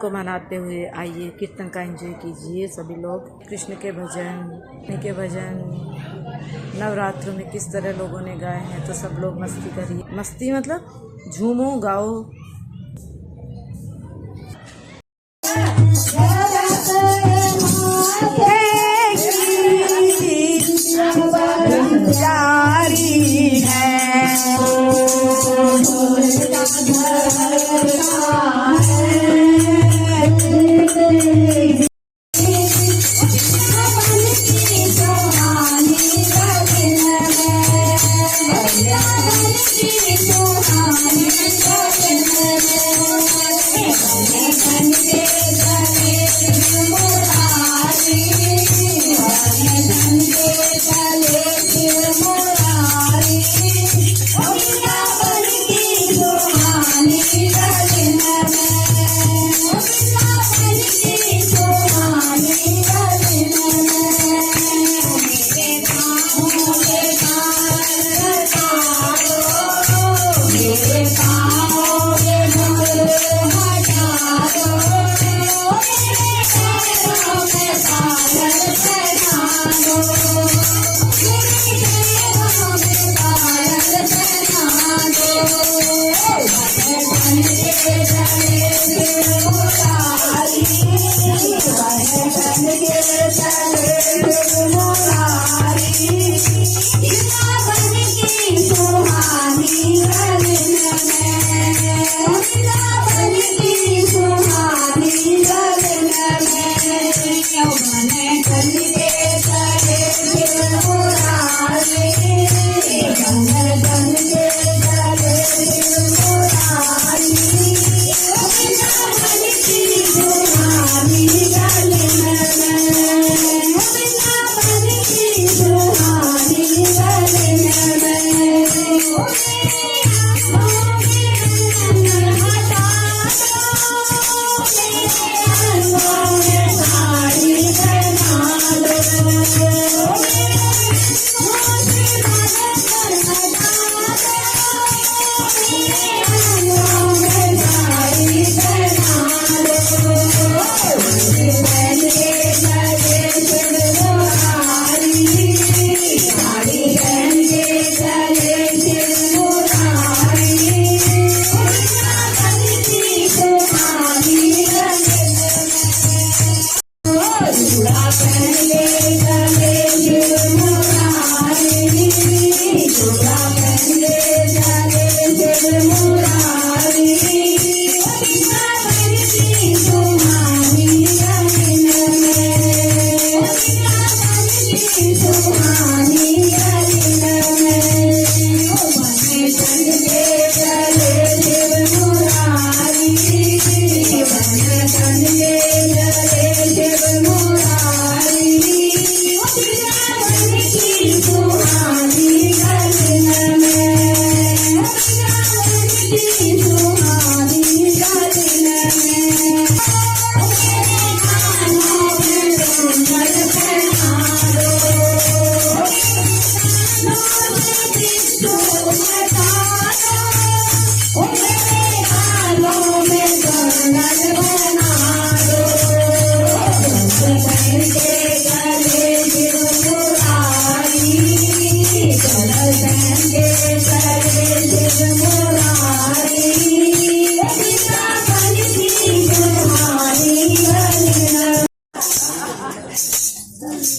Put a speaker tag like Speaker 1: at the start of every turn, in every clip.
Speaker 1: को मनाते हुए आइए कीर्तन का एंजॉय कीजिए सभी लोग। कृष्ण के भजन नवरात्रों में किस तरह लोगों ने गाए हैं, तो सब लोग मस्ती करिए। मस्ती मतलब झूमो गाओ।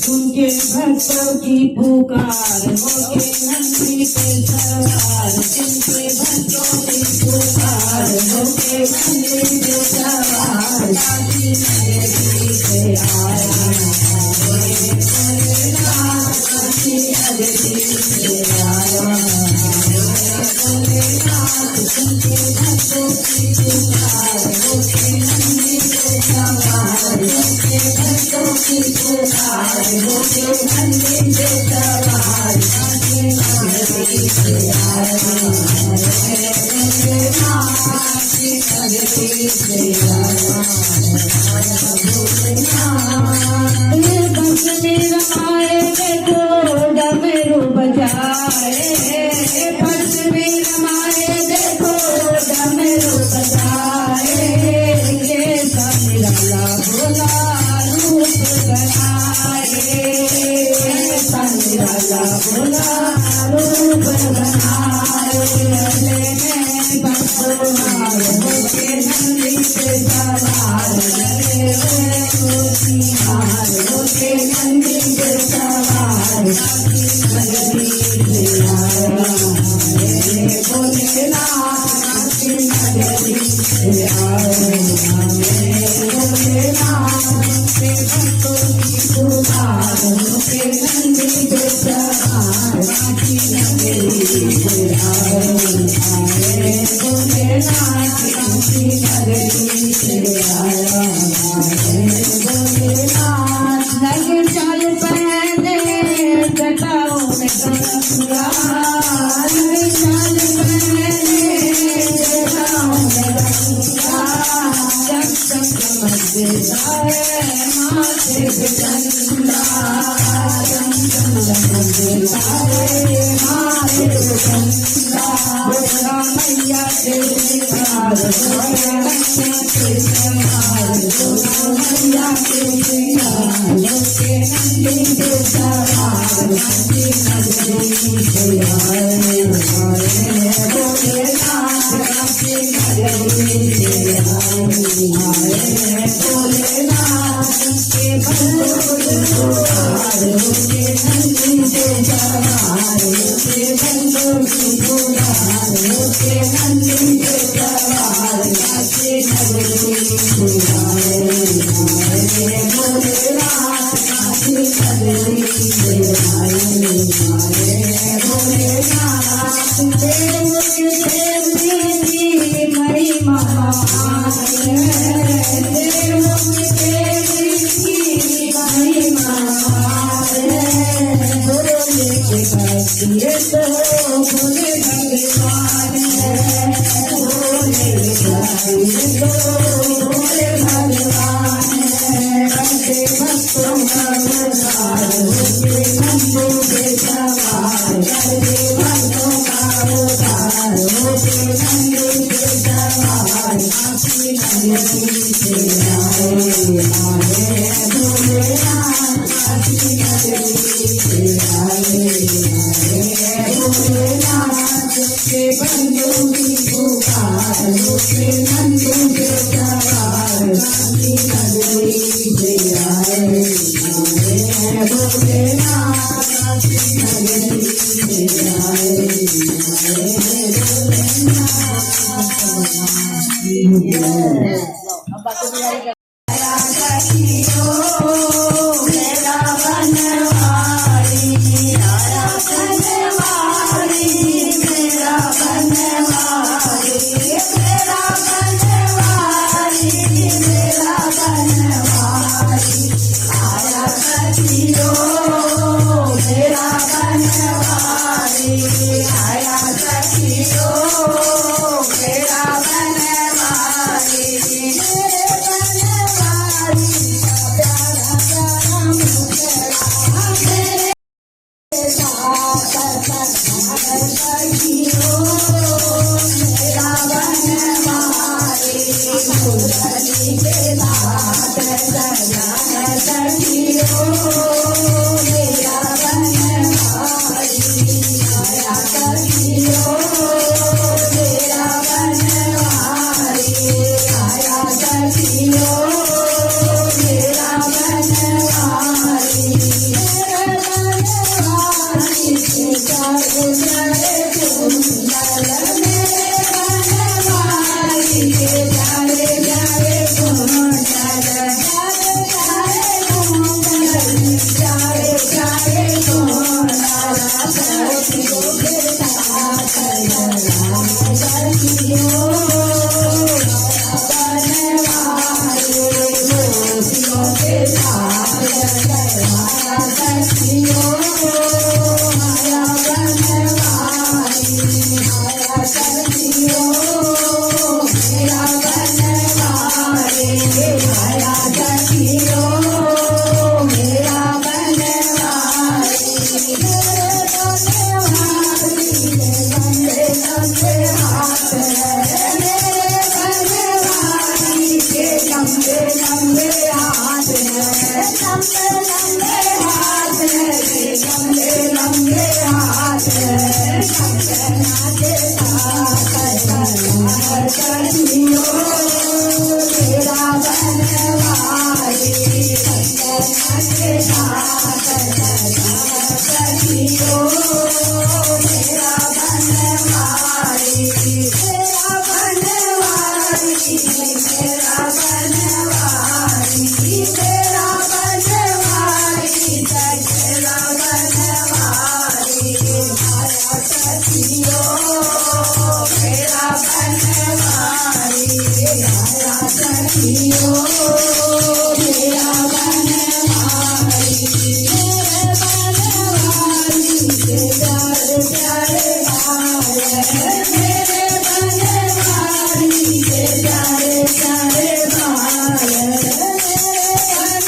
Speaker 2: उनके भक्तों की पुकार होके नंदी पे सवार, जिनके भक्तों की पुकार होके नंदी पे सवार, काशी नगरी से आया काशी नगरी से आया। उनके भक्तों की पुकार होके नंदी पे सवार, उनके भक्तों की पुकार होके नंदी पे सवार, काशी नगरी से आया काशी नगरी से आया। बंसुरी रमाए देखो डमरू बजाए, बंसुरी रमाए देखो डमरू बजाए, ये भोला रूप बनाए लेने बसवार होके नंदी पे सवार लगे हुए हार होके नंदी पे सवार नगरी से आया भोलेनाथ की नगरी से आया भोलेनाथ के भक्तों की पुकार होके नंदी पे सवार की नगरी से आए भोलेनाथ की नगरी से आया भोलेनाथ लगे चल पहले जटाओं में गंगा लगे चल पहले जटाओं में गंगा जब तक मध्य जाए माथे पे चंदा मध्य जाए माथे पे चंदा भोला मैया के सिंगार भोला मैया के सिंगार भोला मैया के सिंगार लोके नंदी के सवार नंदी नगरी से आए भोलेनाथ की नगरी से आए भोलेनाथ के भक्तों की पुकार लोके नंदी के सवार लोके भक्तों की पुकार लोके नंदी के सवार की नगरी से आए भोलेनाथ की नगरी से आए भोलेनाथ देव की महिमा देव की महिमा भोले के भक्ति तो भोले भगवान भोले भक्ति तो भोले भगवान बंदे भक्तों का उद्धार होके नंदों के सवार बंदे भक्तों का उद्धार होके नंदों के सवार आपकी नगरी से आए भोलेनाथ आपकी नगरी से आए भोलेनाथ के बंदों की पुकार होके नंदों के सवार आपकी नगरी से आए भोलेनाथ आपकी नगरी से आए मेरा बनवारी आया बनवारी मेरा बनवारी मेरा बनवारी मेरा बनवारी आया सखियो मेरा बनवारी आया सखियो मेरा बनवारी मेरे बनवारी का प्यारा प्यारा मुखड़ा मेरे साथ सखियो मेरा बनवारी मुरली के साथ सखियो मेरा बनवारी आया सखियो मेरा बनवारी आया सखियो मेरा बनवारी मेरे बनवारी के चारे कुंडल मेरे बनवारी के चारे कुंडल लंबे हाथ लगे लंबे मेरा बनवारी मेरे बनवारी के प्यारे प्यारे बाल मेरे बनवारी के प्यारे प्यारे बाल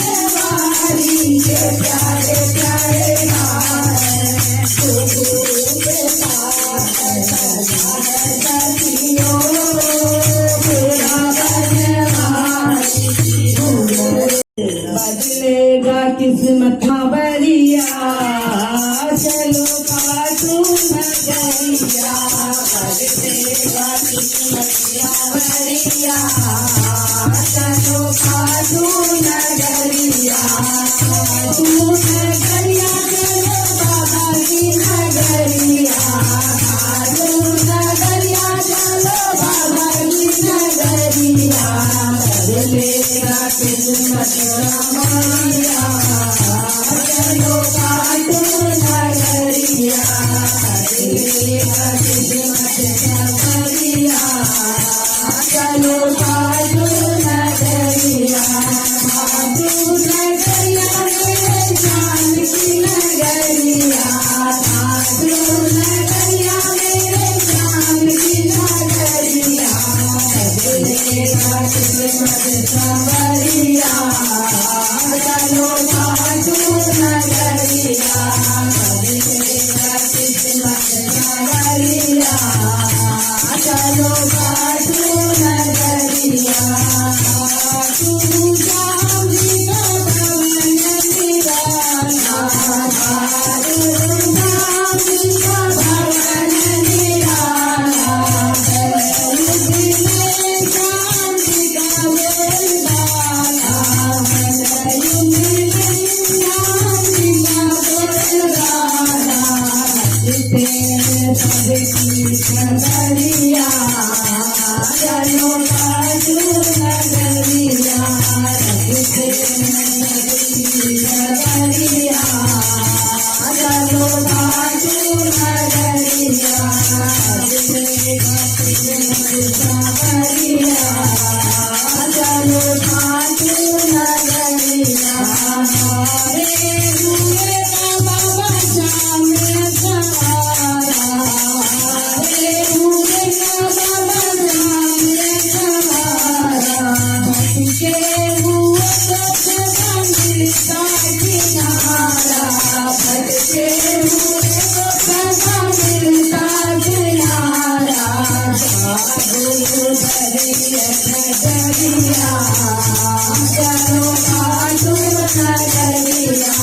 Speaker 2: बनवारी के प्यारे प्यारे बाल के साथ सखियों मेरा बनवारी बदलेगा किस्मत बरिया चलो खाटू नगरिया बदलेगा किस्मत बरिया चलो खाटू नगरिया खाटू नगरिया चलो बाबा की नगरिया खाटू नगरिया चलो बाबा की नगरिया बदलेगा किस्मत बरिया चलो खाटू नगरिया बदलेगा किस्मत बरिया चलो खाटू नगरिया खाटू नगरिया मेरे जान की नगरिया खाटू नगरिया मेरे जान की नगरिया बदलेगा किस्मत बरिया चलो खाटू नगरिया बदलेगा किस्मत बरिया चलो खाटू नगरिया खाटू श्याम जी का भवन निराला खाटू श्याम जी का भवन निराला श्याम जी का वेलवाला श्याम जी का वेलवाला सबकी नगरिया चलो खाटू नगरिया सबकी नगरिया चलो खाटू नगरिया बदलेगा किस्मत बरिया चलो खाटू नगरिया हरे हुए बाबा श्याम सवारा हरे हुए बाबा श्याम सवारा के हुए तो मिलता किनारा भटके हुए तो मिलता किनारा साधु दरिया नगरिया चलो खाटू नगरिया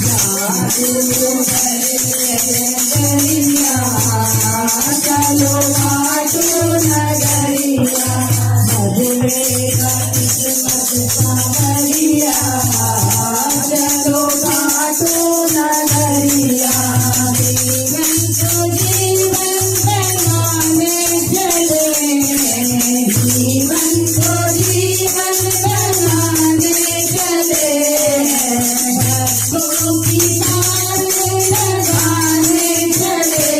Speaker 2: साधु दरिया नगरिया चलो खाटू नगरिया बदलेगा किस्मत बरिया चलो खाटू नगरिया जीवन तो जीवन बनाने चले जीवन को जीवन बनाने चले भक्तों की तान लगाने चले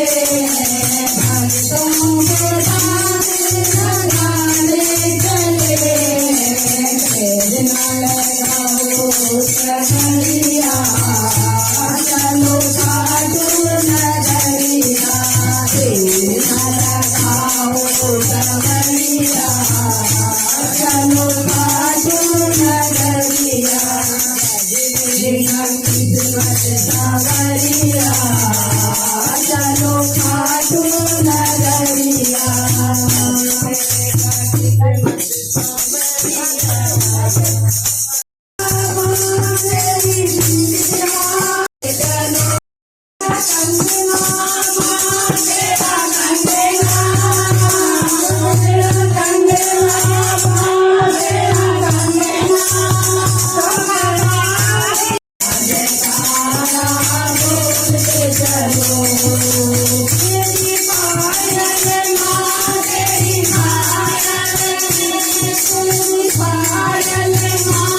Speaker 2: भक्तों को तान लगाने चले फेर न लगाओ सहरिया चलो खाटू नगरिया फेर न लगाओ सहरिया चलो खाटू नगरिया बदलेगा किस्मत बरिया चलो खाटू नगरिया पायल माँ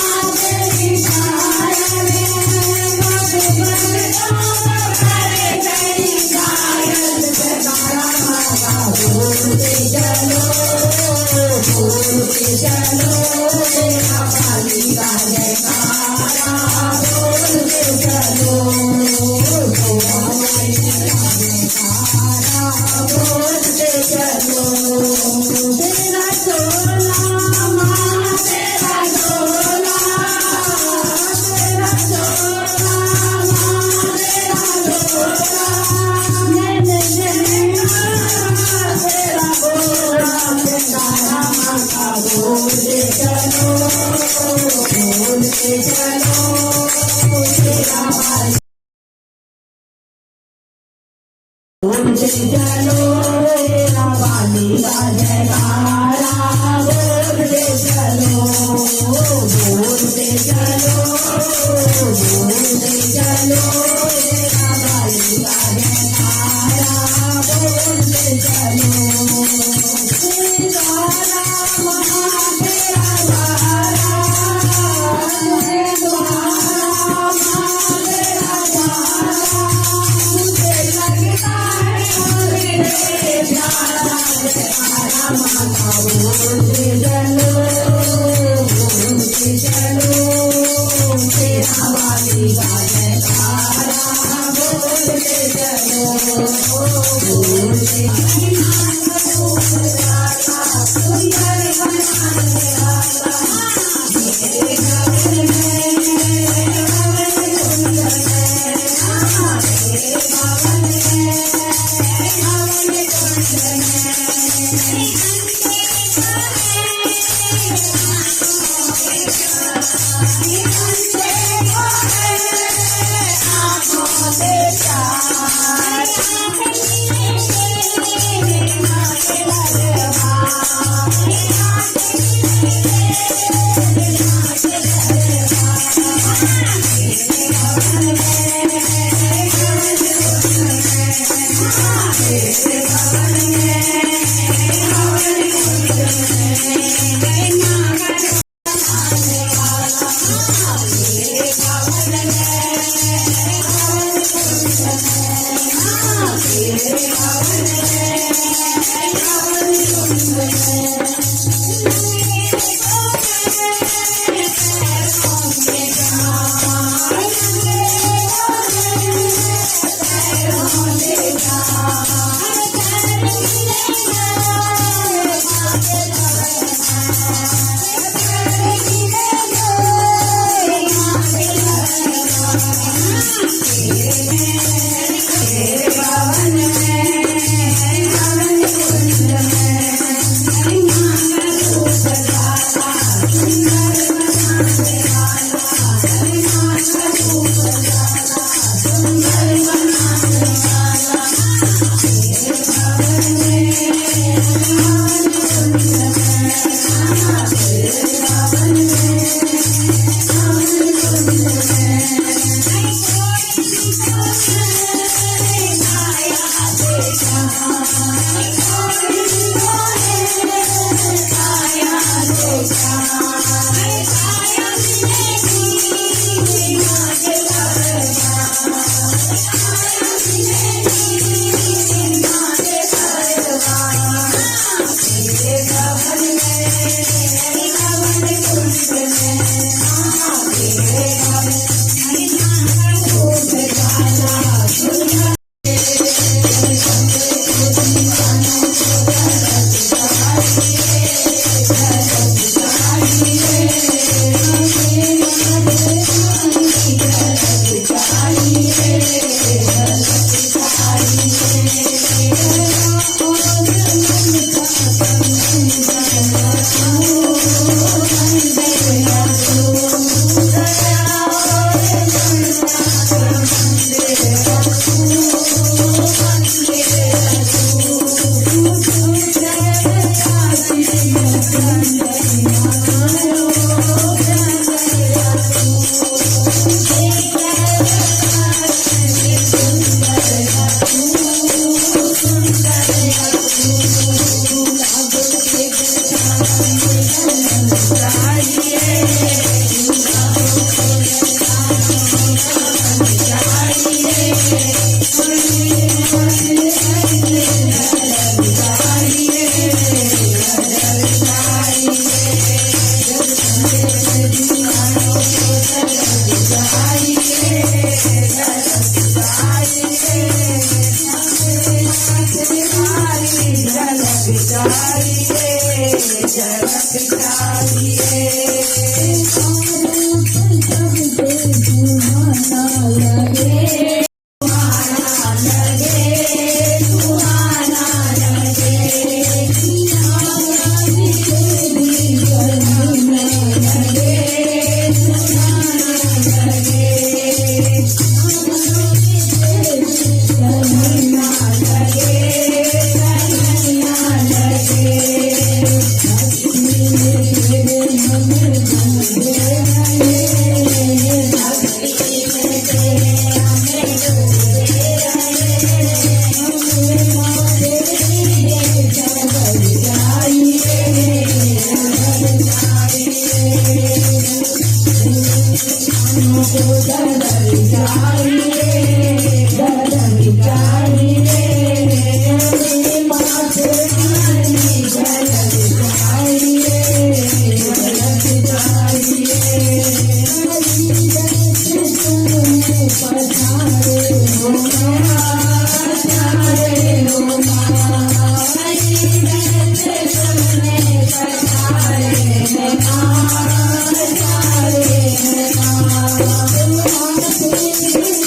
Speaker 2: Thank you.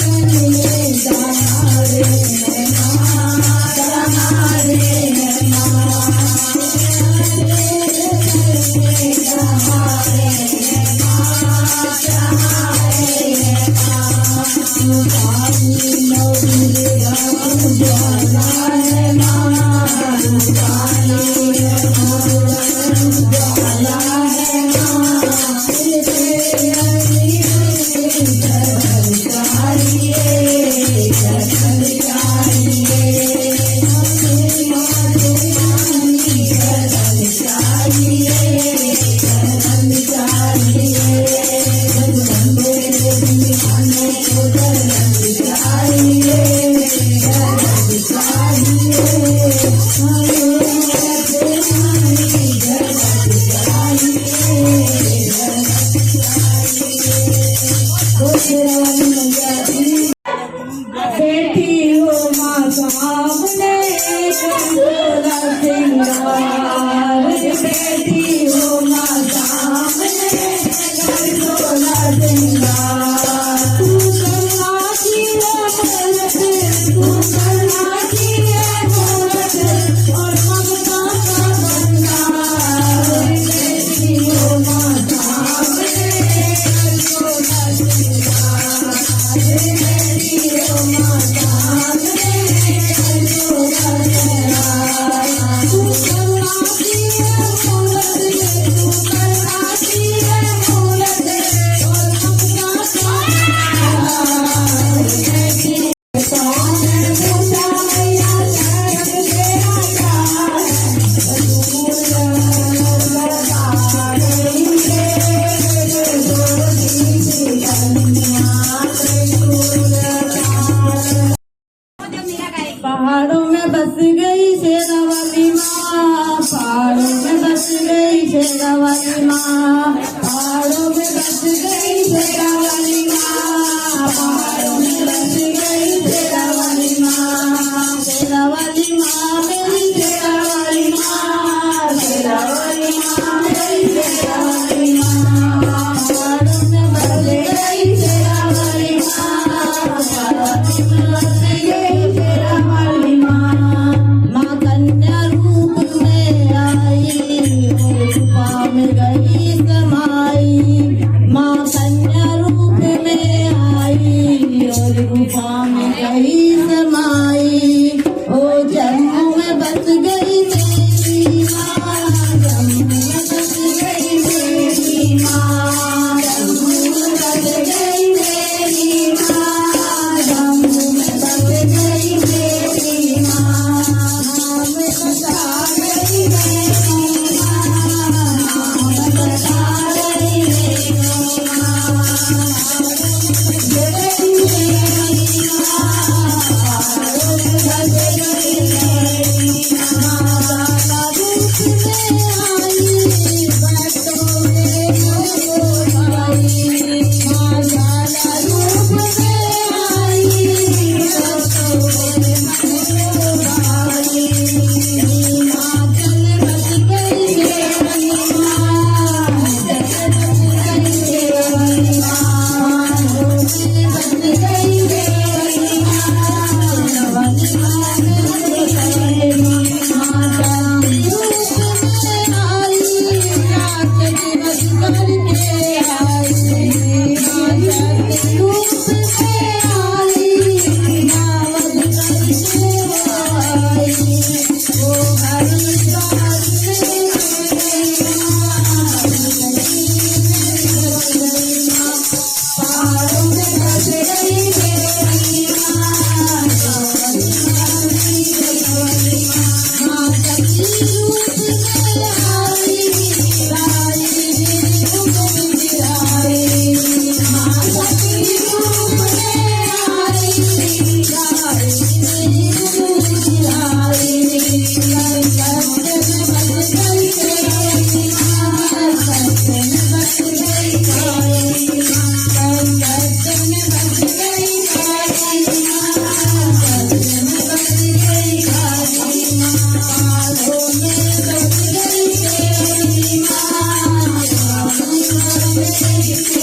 Speaker 2: बैठी हो माँ सामने कंगोला सिंगार बैठी हो माँ सामने कंगोला सिंगार तू करना की मोहब्बत तू करना की मोहब्बत और ममता का भंडार बैठी हो माँ सामने कंगोला सिंगार बैठी हो माँ सामने कंगोला सिंगार तू करना की मोहब्बत तू करना की मोहब्बत और ममता का भंडार बैठी पहाड़ों में बस गई शेरावाली माँ पहाड़ों में बस गई शेरावाली माँ पहाड़ों में बस गई शेरावाली माँ पहाड़ों में बस गई शेरावाली माँ शेरावाली माँ मेरी शेरावाली माँ शेरावाली माँ मेरी शेरावाली माँ पहाड़ों में बस गई शेरावाली माँ पहाड़ों में बस गई शेरावाली माँ माँ कन्या रूप में आई और रूपा में गई समाई माँ कन्या रूप में आई और रूपा में गई समाई ओ जम्मू में बस गई मेरी माँ जम्मू में बस गई मेरी माँ जम्मू में बस गई मेरी माँ जम्मू में बस गई मेरी माँ नाम बता गई मेरी माँ नाम बता गई मेरी माँ गई मेरी माँ पहाड़ों में बस गई मेरी माँ काला रूप में आई बातों में मोह आई माँ काला रूप में आई बातों में मोह आई माँ चल बस गई मेरी माँ चल बस गई मेरी माँ बस गई मेरी माँ वाली माँ मेरी माँ चांदी रूप में आई रात दिवस करके आई माँ चांदी रूप में आई नावद करके आई वो हर साल में पहाड़ों में बस गई मेरी माँ माँ सखी रूप में आई लाई रूप गिराई माँ सखी रूप में आई लाई रूप गिराई सत्य में बस गई मेरी माँ सत्य में बस गई मेरी माँ सत्य में बस गई मेरी माँ सत्य में बस गई मेरी माँ पहाड़ों में बस गई मेरी माँ पहाड़ों में बस गई